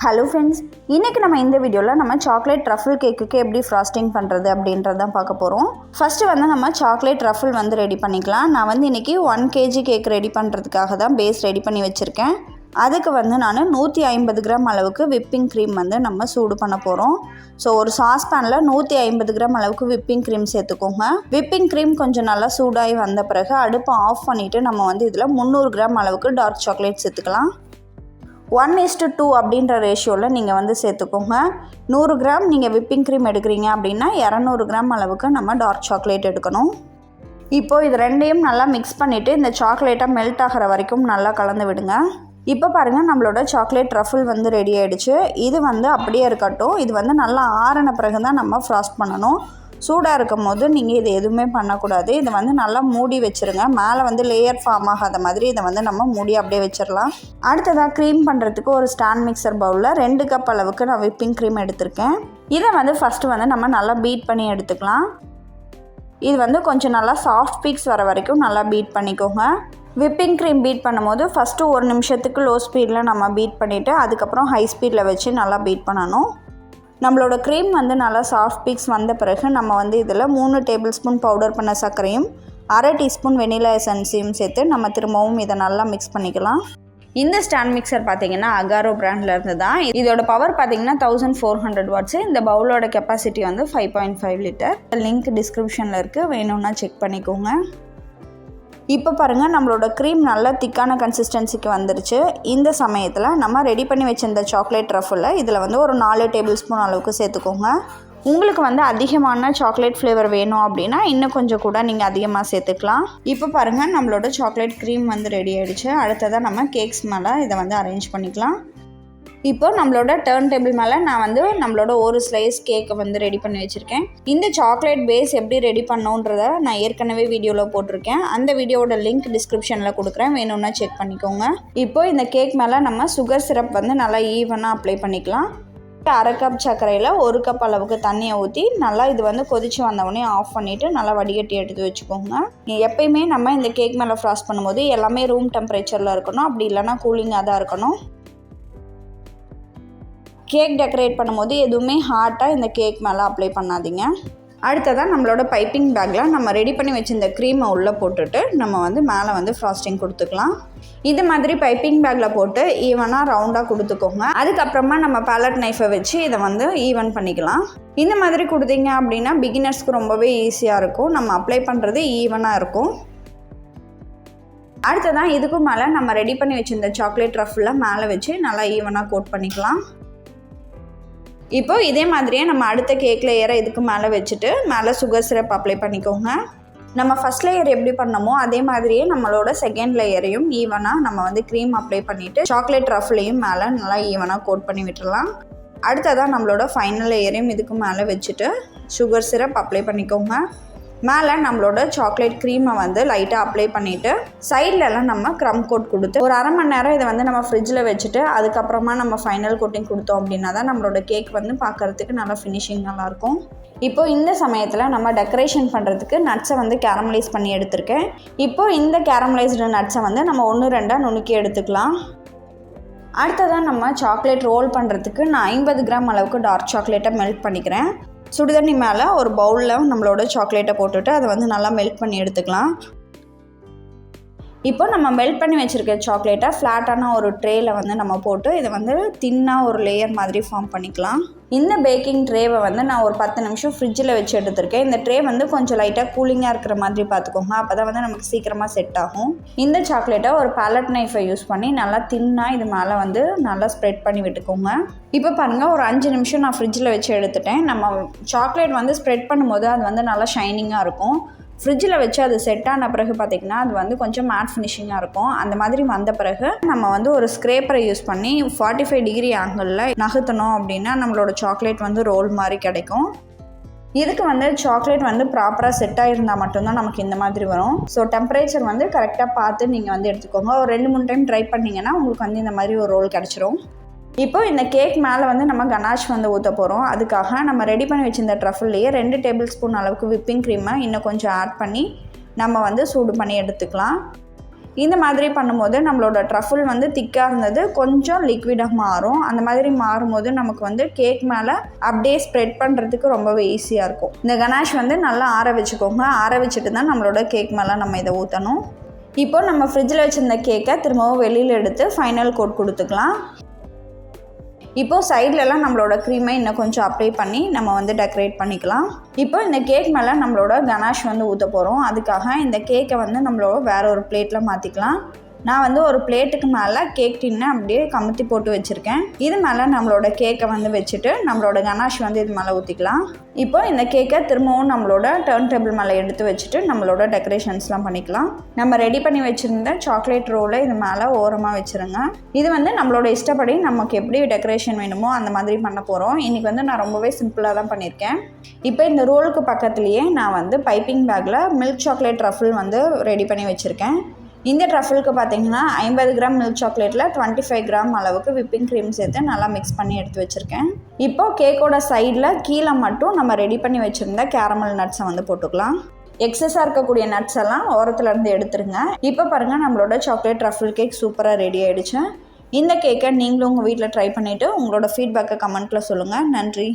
Hello friends, இன்றைக்கி நம்ம இந்த வீடியோவில் நம்ம சாக்லேட் ட்ரஃபிள் கேக்குக்கு எப்படி ஃப்ராஸ்டிங் பண்ணுறது அப்படின்றது தான் பார்க்க போகிறோம். ஃபஸ்ட்டு வந்து நம்ம சாக்லேட் ட்ரஃபிள் வந்து ரெடி பண்ணிக்கலாம். நான் வந்து இன்றைக்கி 1 kg கேக் ரெடி பண்ணுறதுக்காக தான் பேஸ் ரெடி பண்ணி வச்சுருக்கேன். அதுக்கு வந்து நான் 150 கிராம் அளவுக்கு விப்பிங் க்ரீம் வந்து நம்ம சூடு பண்ண போகிறோம். ஸோ ஒரு சாஸ்பேனில் 150 கிராம் அளவுக்கு விப்பிங் க்ரீம் சேர்த்துக்கோங்க. விப்பிங் க்ரீம் கொஞ்சம் நல்லா சூடாகி வந்த பிறகு அடுப்பை ஆஃப் பண்ணிவிட்டு நம்ம வந்து இதில் 300 கிராம் அளவுக்கு டார்க் சாக்லேட் சேர்த்துக்கலாம். 1:2 அப்படின்ற ரேஷியோவில் நீங்கள் வந்து சேர்த்துக்கோங்க. 100 கிராம் நீங்கள் விப்பிங் க்ரீம் எடுக்கிறீங்க அப்படின்னா 200 கிராம் அளவுக்கு நம்ம டார்க் சாக்லேட் எடுக்கணும். இப்போது இது ரெண்டையும் நல்லா மிக்ஸ் பண்ணிவிட்டு இந்த சாக்லேட்டை மெல்ட் ஆகிற வரைக்கும் நல்லா கலந்து விடுங்க. இப்போ பாருங்கள், நம்மளோட சாக்லேட் ட்ரஃபிள் வந்து ரெடி ஆகிடுச்சு. இது வந்து அப்படியே இருக்கட்டும். இது வந்து நல்லா ஆறின பிறகு தான் நம்ம ஃப்ராஸ்ட் பண்ணணும். சூடாக இருக்கும் போது நீங்கள் இது எதுவுமே பண்ணக்கூடாது. இதை வந்து நல்லா மூடி வச்சுருங்க. மேலே வந்து லேயர் ஃபார்ம் ஆகாத மாதிரி இதை வந்து நம்ம மூடி அப்படியே வச்சிடலாம். அடுத்ததாக க்ரீம் பண்ணுறதுக்கு ஒரு ஸ்டாண்ட் மிக்சர் பவுலில் 2 கப் அளவுக்கு நான் விப்பிங் க்ரீம் எடுத்திருக்கேன். இதை வந்து ஃபஸ்ட்டு வந்து நம்ம நல்லா பீட் பண்ணி எடுத்துக்கலாம். இது வந்து கொஞ்சம் நல்லா சாஃப்ட் பீக்ஸ் வர வரைக்கும் நல்லா பீட் பண்ணிக்கோங்க. விப்பிங் க்ரீம் பீட் பண்ணும்போது ஃபஸ்ட்டு 1 நிமிஷத்துக்கு லோ ஸ்பீடில் நம்ம பீட் பண்ணிவிட்டு அதுக்கப்புறம் ஹை ஸ்பீடில் வச்சு நல்லா பீட் பண்ணணும். நம்மளோட க்ரீம் வந்து நல்லா சாஃப்ட் பீக்ஸ் வந்த பிறகு நம்ம வந்து இதில் 3 டேபிள் ஸ்பூன் பவுடர் பண்ண சர்க்கரையும் 1/2 டீஸ்பூன் வெனிலா எசன்ஸையும் சேர்த்து நம்ம திரும்பவும் இதை நல்லா மிக்ஸ் பண்ணிக்கலாம். இந்த ஸ்டாண்ட் மிக்சர் பார்த்தீங்கன்னா அகாரோ பிராண்டில் இருந்து தான். இதோட பவர் பார்த்தீங்கன்னா 1400 வாட்ஸு. இந்த பவுலோட கெப்பாசிட்டி வந்து 5.5 லிட்டர். லிங்க் டிஸ்கிரிப்ஷனில் இருக்குது, வேணும்னா செக் பண்ணிக்கோங்க. இப்போ பாருங்கள், நம்மளோட க்ரீம் நல்லா திக்கான கன்சிஸ்டன்சிக்கு வந்துருச்சு. இந்த சமயத்தில் நம்ம ரெடி பண்ணி வச்சிருந்த சாக்லேட் ட்ரஃபில் இதில் வந்து ஒரு 4 டேபிள் ஸ்பூன் அளவுக்கு சேர்த்துக்கோங்க. உங்களுக்கு வந்து அதிகமான சாக்லேட் ஃப்ளேவர் வேணும் அப்படின்னா இன்னும் கொஞ்சம் கூட நீங்கள் அதிகமாக சேர்த்துக்கலாம். இப்போ பாருங்கள், நம்மளோட சாக்லேட் க்ரீம் வந்து ரெடி ஆகிடுச்சு. அடுத்ததாக நம்ம கேக்ஸ் மேலே இதை வந்து அரேஞ்ச் பண்ணிக்கலாம். இப்போ நம்மளோட டர்ன் டேபிள் மேலே நான் வந்து நம்மளோட ஒரு ஸ்லைஸ் கேக்கை வந்து ரெடி பண்ணி வச்சுருக்கேன். இந்த சாக்லேட் பேஸ் எப்படி ரெடி பண்ணோன்றதை நான் ஏற்கனவே வீடியோவில் போட்டிருக்கேன். அந்த வீடியோவோட லிங்க் டிஸ்கிரிப்ஷனில் கொடுக்குறேன், வேணும்னா செக் பண்ணிக்கோங்க. இப்போ இந்த கேக் மேலே நம்ம சுகர் சிரப் வந்து நல்லா ஈவனாக அப்ளை பண்ணிக்கலாம். 1/2 கப் சர்க்கரையில் 1 கப் அளவுக்கு தண்ணியை ஊற்றி நல்லா இது வந்து கொதித்து வந்தவுடனே ஆஃப் பண்ணிவிட்டு நல்லா வடிகட்டி எடுத்து வச்சுக்கோங்க. எப்பயுமே நம்ம இந்த கேக் மேலே ஃப்ராஸ்ட் பண்ணும்போது எல்லாமே ரூம் டெம்பரேச்சரில் இருக்கணும், அப்படி இல்லைனா கூலிங்காக தான் இருக்கணும். கேக் டெக்கரேட் பண்ணும்போது எதுவுமே ஹாட்டாக இந்த கேக் மேலே அப்ளை பண்ணாதீங்க. அடுத்ததாக நம்மளோட பைப்பிங் பேக்கில் நம்ம ரெடி பண்ணி வச்சுருந்த க்ரீமை உள்ளே போட்டுட்டு நம்ம வந்து மேலே வந்து ஃப்ராஸ்டிங் கொடுத்துக்கலாம். இது மாதிரி பைப்பிங் பேக்கில் போட்டு ஈவனாக ரவுண்டாக கொடுத்துக்கோங்க. அதுக்கப்புறமா நம்ம பேலட் நைஃபை வச்சு இதை வந்து ஈவன் பண்ணிக்கலாம். இந்த மாதிரி கொடுத்தீங்க அப்படின்னா பிகினர்ஸ்க்கு ரொம்பவே ஈஸியாக இருக்கும். நம்ம அப்ளை பண்ணுறது ஈவனாக இருக்கும். அடுத்ததான் இதுக்கு மேலே நம்ம ரெடி பண்ணி வச்சுருந்த சாக்லேட் ட்ரஃபில் மேலே வச்சு நல்லா ஈவனாக கோட் பண்ணிக்கலாம். இப்போது இதே மாதிரியே நம்ம அடுத்த கேக் லேயரை இதுக்கு மேலே வச்சுட்டு மேலே சுகர் சிரப் அப்ளை பண்ணிக்கோங்க. நம்ம ஃபஸ்ட் லேயர் எப்படி பண்ணமோ அதே மாதிரியே நம்மளோட செகண்ட் லேயரையும் ஈவனாக நம்ம வந்து க்ரீம் அப்ளை பண்ணிவிட்டு சாக்லேட் ட்ரஃபிலையும் மேலே நல்லா ஈவனாக கோட் பண்ணி விட்டுடலாம். அடுத்ததாக நம்மளோட ஃபைனல் லேயரையும் இதுக்கு மேலே வச்சுட்டு சுகர் சிரப் அப்ளை பண்ணிக்கோங்க. மேலே நம்மளோட சாக்லேட் க்ரீமை வந்து லைட்டாக அப்ளை பண்ணிவிட்டு சைட்லலாம் நம்ம க்ரம் கோட் கொடுத்து ஒரு 1/2 மணி நேரம் இதை வந்து நம்ம ஃப்ரிட்ஜில் வச்சுட்டு அதுக்கப்புறமா நம்ம ஃபைனல் கோட்டிங் கொடுத்தோம் அப்படின்னா தான் நம்மளோட கேக் வந்து பார்க்குறதுக்கு நல்லா ஃபினிஷிங் நல்லாயிருக்கும். இப்போது இந்த சமயத்தில் நம்ம டெக்கரேஷன் பண்ணுறதுக்கு நட்ஸை வந்து கேரமலைஸ் பண்ணி எடுத்திருக்கேன். இப்போது இந்த கேரமலைஸ்டு நட்ஸை வந்து நம்ம 1-2 நுணுக்கி எடுத்துக்கலாம். அடுத்ததான் நம்ம சாக்லேட் ரோல் பண்ணுறதுக்கு நான் 50 கிராம் அளவுக்கு டார்க் சாக்லேட்டை மெல்ட் பண்ணிக்கிறேன். சுடுதண்ணி மேலே ஒரு பவுலில் நம்மளோட சாக்லேட்டை போட்டுட்டு அதை வந்து நல்லா மெல்ட் பண்ணி எடுத்துக்கலாம். இப்போ நம்ம மெல்ட் பண்ணி வச்சுருக்க சாக்லேட்டை ஃப்ளாட்டான ஒரு ட்ரேயில் வந்து நம்ம போட்டு இதை வந்து தின்னாக ஒரு லேயர் மாதிரி ஃபார்ம் பண்ணிக்கலாம். இந்த பேக்கிங் ட்ரேவை வந்து நான் ஒரு 10 நிமிஷம் ஃப்ரிட்ஜில் வச்சு எடுத்திருக்கேன். இந்த ட்ரே வந்து கொஞ்சம் லைட்டாக கூலிங்காக இருக்கிற மாதிரி பார்த்துக்கோங்க, அப்போ தான் வந்து நமக்கு சீக்கிரமாக செட் ஆகும். இந்த சாக்லேட்டை ஒரு பேலட் நைஃபை யூஸ் பண்ணி நல்லா தின்னாக இது மேலே வந்து நல்லா ஸ்ப்ரெட் பண்ணி விட்டுக்கோங்க. இப்போ பாருங்கள், ஒரு 5 நிமிஷம் நான் ஃப்ரிட்ஜில் வச்சு எடுத்துட்டேன். நம்ம சாக்லேட் வந்து ஸ்ப்ரெட் பண்ணும்போது அது வந்து நல்லா ஷைனிங்காக இருக்கும். ஃப்ரிட்ஜில் வச்சு அது செட் ஆன பிறகு பார்த்திங்கன்னா அது வந்து கொஞ்சம் மேட் ஃபினிஷிங்காக இருக்கும். அந்த மாதிரி வந்த பிறகு நம்ம வந்து ஒரு ஸ்க்ரேப்பரை யூஸ் பண்ணி 45 டிகிரி ஆங்கிளில் நகர்த்தணும் அப்படின்னா நம்மளோட சாக்லேட் வந்து ரோல் மாதிரி கிடைக்கும். இதுக்கு வந்து சாக்லேட் வந்து ப்ராப்பராக செட் ஆகிருந்தால் மட்டும்தான் நமக்கு இந்த மாதிரி வரும். ஸோ டெம்பரேச்சர் வந்து கரெக்டாக பார்த்து நீங்கள் வந்து எடுத்துக்கோங்க. ஒரு 2-3 டைம் ட்ரை பண்ணிங்கன்னா உங்களுக்கு வந்து இந்த மாதிரி ஒரு ரோல் கிடச்சிரும். இப்போ இந்த கேக் மேலே வந்து நம்ம கனாஷ் வந்து ஊற்ற போகிறோம். அதுக்காக நம்ம ரெடி பண்ணி வச்சுருந்த ட்ரஃபிள்லேயே 2 டேபிள் ஸ்பூன் அளவுக்கு விப்பிங் க்ரீமை இன்னும் கொஞ்சம் ஆட் பண்ணி நம்ம வந்து சூடு பண்ணி எடுத்துக்கலாம். இந்த மாதிரி பண்ணும்போது நம்மளோட ட்ரஃபிள் வந்து திக்காக இருந்தது கொஞ்சம் லிக்விடாக மாறும். அந்த மாதிரி மாறும்போது நமக்கு வந்து கேக் மேலே அப்படியே ஸ்ப்ரெட் பண்ணுறதுக்கு ரொம்பவே ஈஸியாக இருக்கும். இந்த கனாஷ் வந்து நல்லா ஆற வச்சுக்கோங்க. ஆற வச்சுட்டு தான் நம்மளோட கேக் மேலே நம்ம இதை ஊற்றணும். இப்போ நம்ம ஃப்ரிட்ஜில் வச்சுருந்த கேக்கை திரும்பவும் வெளியில் எடுத்து ஃபைனல் கோட் கொடுத்துக்கலாம். இப்போது சைட்லலாம் நம்மளோட க்ரீமை இன்னும் கொஞ்சம் அப்ளை பண்ணி நம்ம வந்து டெக்கரேட் பண்ணிக்கலாம். இப்போ இந்த கேக் மேலே நம்மளோட கனாஷ் வந்து ஊற்ற போகிறோம். அதுக்காக இந்த கேக்கை வந்து நம்மளோட வேற ஒரு பிளேட்டில் மாற்றிக்கலாம். நான் வந்து ஒரு பிளேட்டுக்கு மேலே கேக் டின்னை அப்படியே கமுத்தி போட்டு வச்சுருக்கேன். இது மேலே நம்மளோட கேக்கை வந்து வச்சுட்டு நம்மளோட கனாஷ் வந்து இது மேலே ஊற்றிக்கலாம். இப்போ இந்த கேக்கை திரும்பவும் நம்மளோட டர்ன் டேபிள் மேலே எடுத்து வச்சுட்டு நம்மளோட டெக்கரேஷன்ஸ்லாம் பண்ணிக்கலாம். நம்ம ரெடி பண்ணி வச்சுருந்த சாக்லேட் ரோலை இது மேலே ஓரமாக வச்சுருங்க. இது வந்து நம்மளோட இஷ்டப்படி நமக்கு எப்படி டெக்கரேஷன் வேணுமோ அந்த மாதிரி பண்ண போகிறோம். இன்றைக்கி வந்து நான் ரொம்பவே சிம்பிளாக தான் பண்ணியிருக்கேன். இப்போ இந்த ரோலுக்கு பக்கத்துலேயே நான் வந்து பைப்பிங் பேக்கில் மில்க் சாக்லேட் ட்ரஃபிள் வந்து ரெடி பண்ணி வச்சுருக்கேன். இந்த ட்ரஃபிளுக்கு பார்த்தீங்கன்னா 50 கிராம் மில்க் சாக்லேட்டில் 25 கிராம் அளவுக்கு விப்பிங் க்ரீம் சேர்த்து நல்லா மிக்ஸ் பண்ணி எடுத்து வச்சுருக்கேன். இப்போது கேக்கோட சைடில் கீழே மட்டும் நம்ம ரெடி பண்ணி வச்சுருந்த கேரமல் நட்ஸை வந்து போட்டுக்கலாம். எக்ஸஸாக இருக்கக்கூடிய நட்ஸ் எல்லாம் ஓரத்துலேருந்து எடுத்துருங்க. இப்போ பாருங்கள் நம்மளோட சாக்லேட் ட்ரஃபிள் கேக் சூப்பராக ரெடி ஆகிடுச்சு. இந்த கேக்கை நீங்களும் உங்கள் வீட்டில் ட்ரை பண்ணிவிட்டு உங்களோட ஃபீட்பேக்கை கமெண்ட்டில் சொல்லுங்கள். நன்றி.